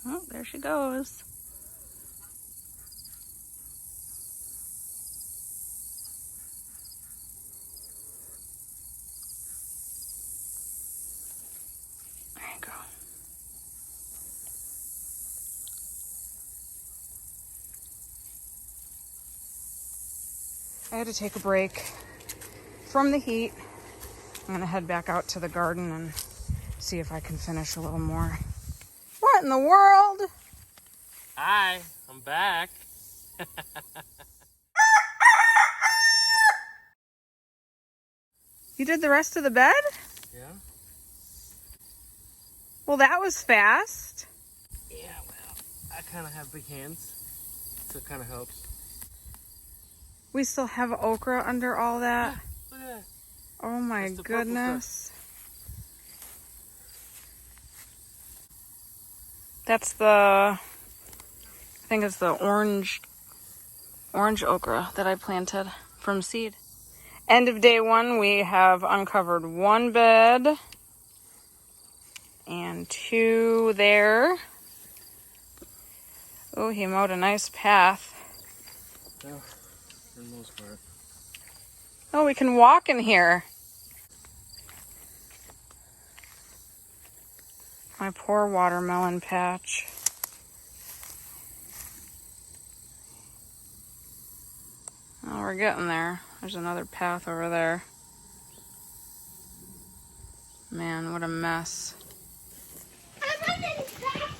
Oh, there she goes. There you go. I had to take a break from the heat. I'm gonna head back out to the garden and see if I can finish a little more. What in the world? Hi, I'm back. You did the rest of the bed? Yeah? Well, that was fast. Yeah, well, I kind of have big hands, so it kind of helps. We still have okra under all that. Look at that. Oh my That's the purple goodness. That's the, I think it's the orange okra that I planted from seed. End of day one, we have uncovered one bed and two there. Oh, he mowed a nice path. Yeah, for the most part. Oh, we can walk in here. My poor watermelon patch. Oh, we're getting there. There's another path over there. Man, what a mess.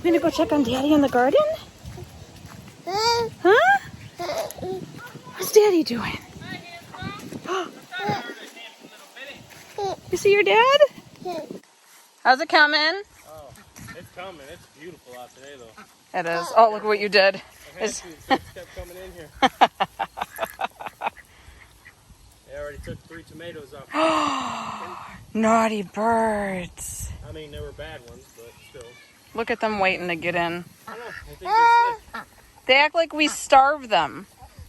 You gonna go check on Daddy in the garden? Huh? What's Daddy doing? You see your dad? How's it coming? Oh, it's coming. It's beautiful out today, though. It is. Oh, look what you did. I had to. The fish kept coming in here. They already took 3 tomatoes off. Naughty birds. I mean, they were bad ones, but still. Look at them waiting to get in. I know. I think they're slick. They act like we starve them.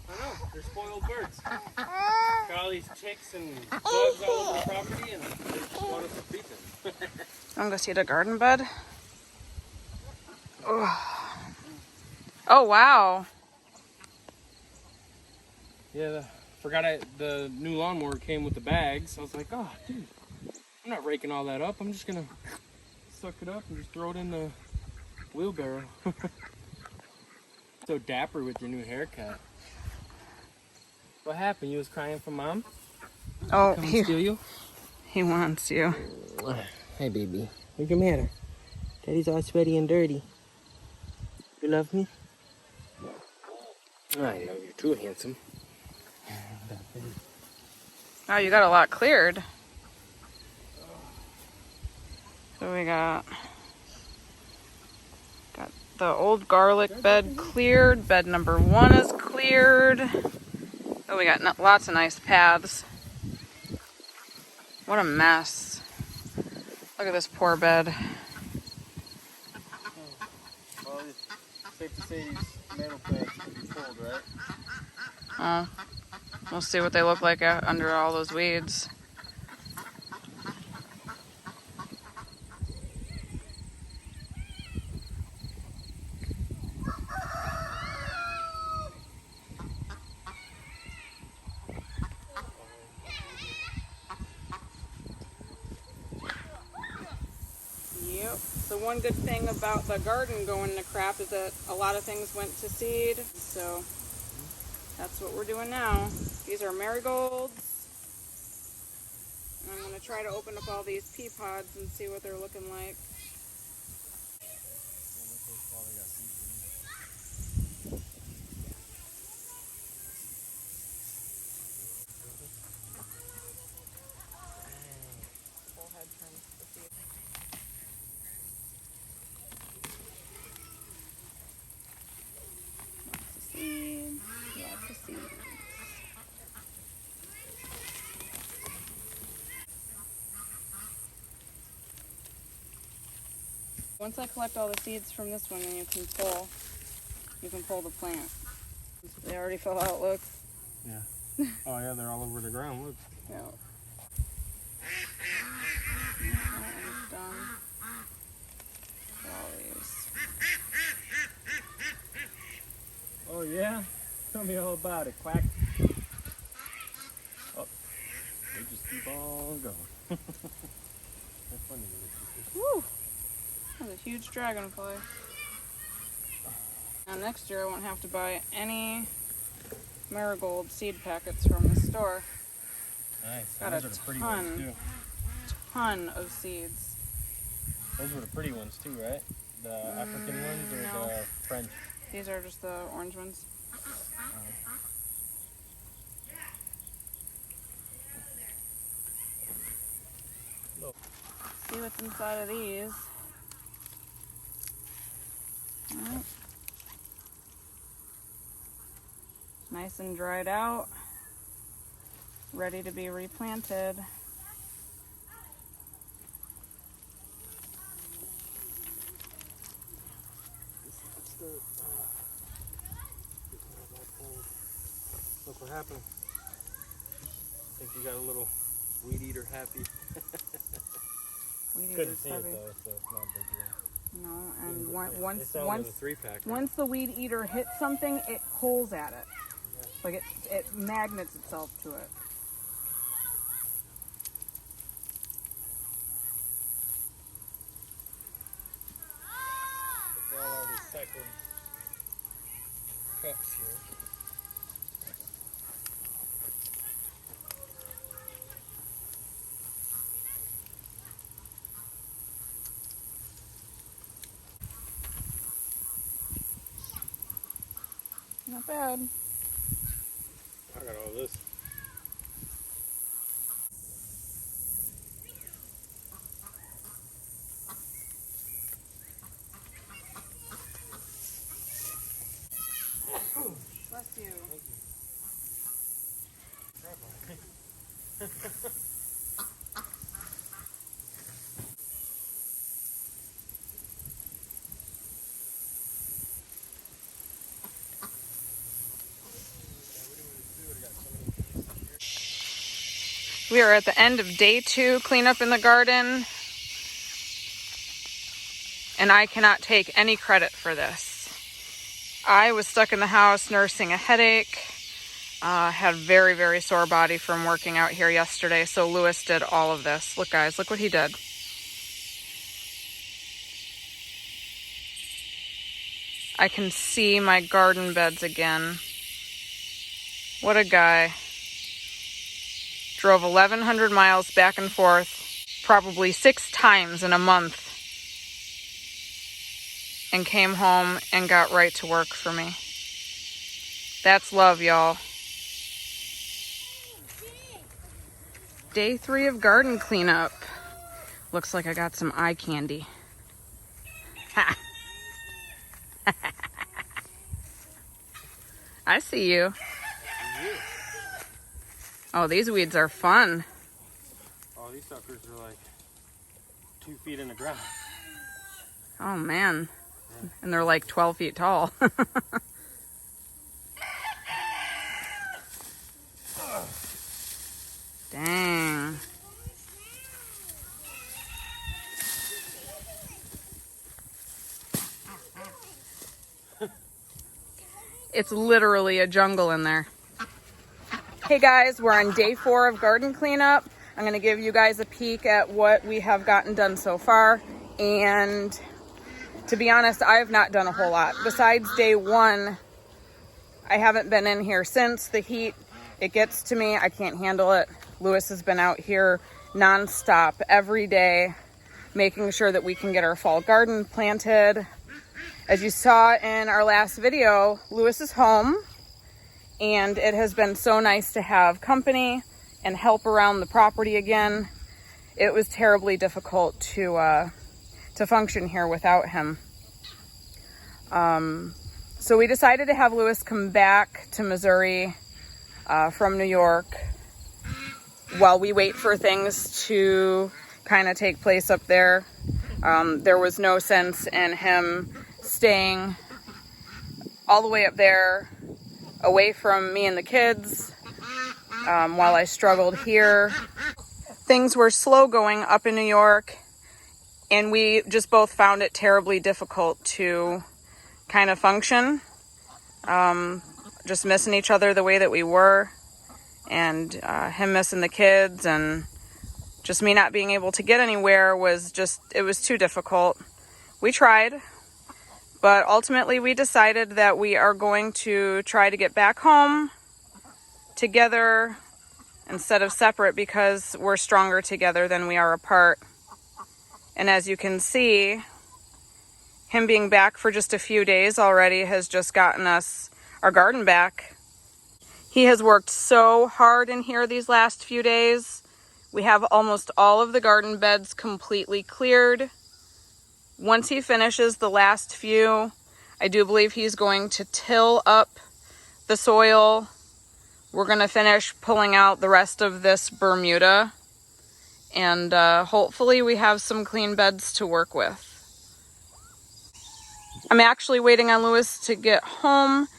I know. They're spoiled birds. Got all these ticks and bugs all over the property, and they just want us to feed them. I'm gonna go see the garden bed. Oh, wow. Yeah, the new lawnmower came with the bags. I was like, oh, dude, I'm not raking all that up. I'm just gonna suck it up and just throw it in the wheelbarrow. So dapper with your new haircut. What happened? You was crying for Mom? Oh, Come and steal you? he wants you. Hey, baby. What's the matter? Daddy's all sweaty and dirty. You love me? I know you're too handsome. Oh, you got a lot cleared. So we got the old garlic bed cleared. Bed number 1 is cleared. Oh, we got lots of nice paths. What a mess. Look at this poor bed. Well, it's safe to say these tomato plants can be pulled, right? Oh, we'll see what they look like under all those weeds. Yep. The one good thing about the garden going to crap is that a lot of things went to seed. So that's what we're doing now. These are marigolds. And I'm going to try to open up all these pea pods and see what they're looking like. Full head turns to seed. Lots of seeds. Once I collect all the seeds from this one, then you can pull the plant. They already fell out, look. Yeah. Oh yeah, they're all over the ground, look. Yeah. That one's done. All these. me all about it, Quack. Oh, they just keep on going. That's funny. Woo! That's a huge dragonfly. Now next year I won't have to buy any marigold seed packets from the store. Nice. Got Those a are the pretty ones too. ton of seeds. Those were the pretty ones too, right? The African ones or no. the French? These are just the orange ones. See what's inside of these. All right. Nice and dried out, ready to be replanted. Look what happened. I think you got a little weed eater happy. Weed Couldn't eater's see heavy. it though, so it's not a big deal. No, and Three-pack, right? once the weed eater hits something, it pulls at it. Yeah. Like it magnets itself to it. All our recycled cups here. Not bad. I got all this. Bless you. Thank you. We are at the end of day 2 cleanup in the garden, and I cannot take any credit for this. I was stuck in the house nursing a headache, had a very, very sore body from working out here yesterday, so Lewis did all of this. Look guys, look what he did. I can see my garden beds again. What a guy. Drove 1,100 miles back and forth, probably 6 times in a month, and came home and got right to work for me. That's love, y'all. Day 3 of garden cleanup. Looks like I got some eye candy. Ha! I see you. Oh, these weeds are fun. Oh, these suckers are like 2 feet in the ground. Oh man. Yeah. And they're like 12 feet tall. Dang. It's literally a jungle in there. Hey guys, we're on day 4 of garden cleanup. I'm going to give you guys a peek at what we have gotten done so far. And to be honest, I have not done a whole lot. Besides day 1, I haven't been in here since. The heat, it gets to me. I can't handle it. Lewis has been out here nonstop every day, making sure that we can get our fall garden planted. As you saw in our last video, Lewis is home. And it has been so nice to have company and help around the property again. It was terribly difficult to function here without him. So we decided to have Lewis come back to Missouri from New York while we wait for things to kind of take place up there. There was no sense in him staying all the way up there away from me and the kids while I struggled here. Things were slow going up in New York, and we just both found it terribly difficult to kind of function. just missing each other the way that we were, and him missing the kids, and just me not being able to get anywhere was just, it was too difficult. We tried, but ultimately we decided that we are going to try to get back home together instead of separate, because we're stronger together than we are apart. And as you can see, him being back for just a few days already has just gotten us our garden back. He has worked so hard in here these last few days. We have almost all of the garden beds completely cleared. Once he finishes the last few, I do believe he's going to till up the soil. We're going to finish pulling out the rest of this Bermuda, and hopefully we have some clean beds to work with. I'm actually waiting on Lewis to get home.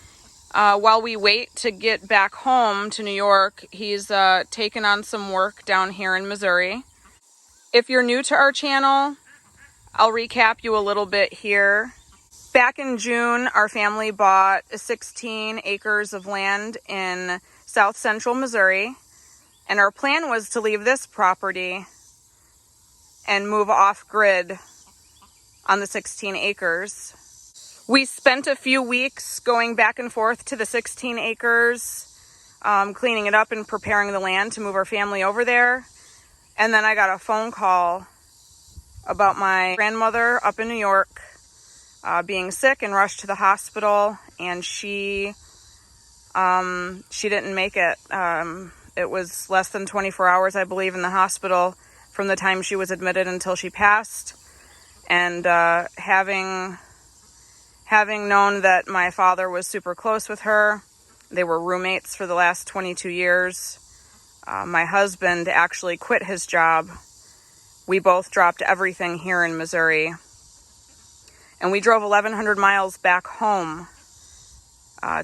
While we wait to get back home to New York, he's taken on some work down here in Missouri. If you're new to our channel, I'll recap you a little bit here. Back in June, our family bought 16 acres of land in south central Missouri, and our plan was to leave this property and move off grid on the 16 acres. We spent a few weeks going back and forth to the 16 acres, cleaning it up and preparing the land to move our family over there. And then I got a phone call about my grandmother up in New York being sick and rushed to the hospital, and she didn't make it. It was less than 24 hours, I believe, in the hospital from the time she was admitted until she passed. And having known that my father was super close with her, they were roommates for the last 22 years. My husband actually quit his job. We both dropped everything here in Missouri. And we drove 1,100 miles back home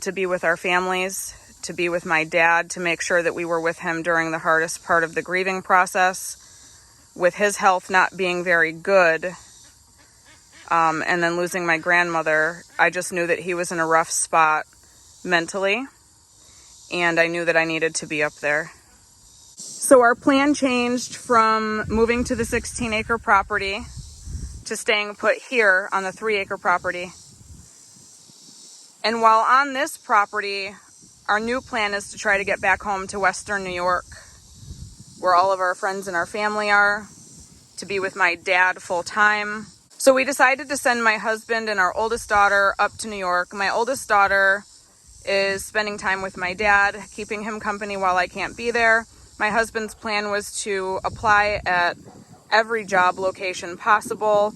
to be with our families, to be with my dad, to make sure that we were with him during the hardest part of the grieving process, with his health not being very good. And then losing my grandmother, I just knew that he was in a rough spot mentally, and I knew that I needed to be up there. So our plan changed from moving to the 16-acre property to staying put here on the 3-acre property. And while on this property, our new plan is to try to get back home to Western New York, where all of our friends and our family are, to be with my dad full time. So we decided to send my husband and our oldest daughter up to New York. My oldest daughter is spending time with my dad, keeping him company while I can't be there. My husband's plan was to apply at every job location possible,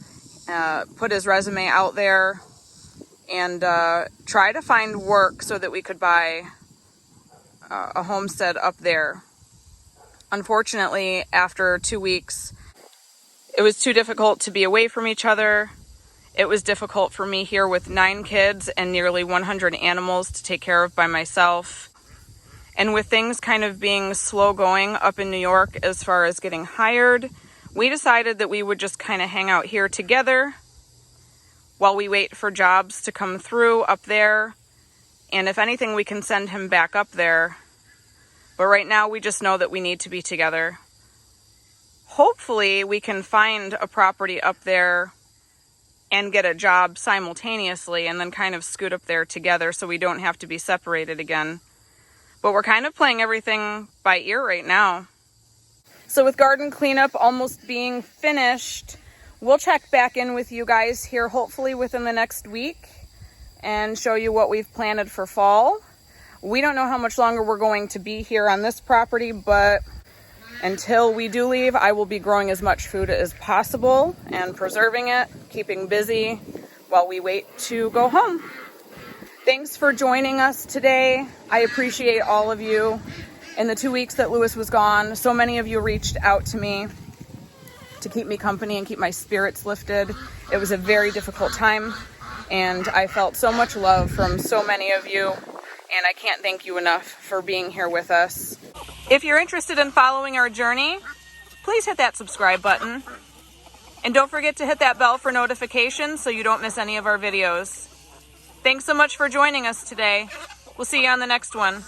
put his resume out there, and try to find work so that we could buy a homestead up there. Unfortunately, after 2 weeks, it was too difficult to be away from each other. It was difficult for me here with 9 kids and nearly 100 animals to take care of by myself. And with things kind of being slow going up in New York as far as getting hired, we decided that we would just kind of hang out here together while we wait for jobs to come through up there. And if anything, we can send him back up there. But right now, we just know that we need to be together. Hopefully, we can find a property up there and get a job simultaneously and then kind of scoot up there together so we don't have to be separated again. But we're kind of playing everything by ear right now. So with garden cleanup almost being finished, we'll check back in with you guys here hopefully within the next week and show you what we've planted for fall. We don't know how much longer we're going to be here on this property, but until we do leave, I will be growing as much food as possible and preserving it, keeping busy while we wait to go home. Thanks for joining us today. I appreciate all of you. In the 2 weeks that Lewis was gone, so many of you reached out to me to keep me company and keep my spirits lifted. It was a very difficult time, and I felt so much love from so many of you, and I can't thank you enough for being here with us. If you're interested in following our journey, please hit that subscribe button. And don't forget to hit that bell for notifications so you don't miss any of our videos. Thanks so much for joining us today. We'll see you on the next one.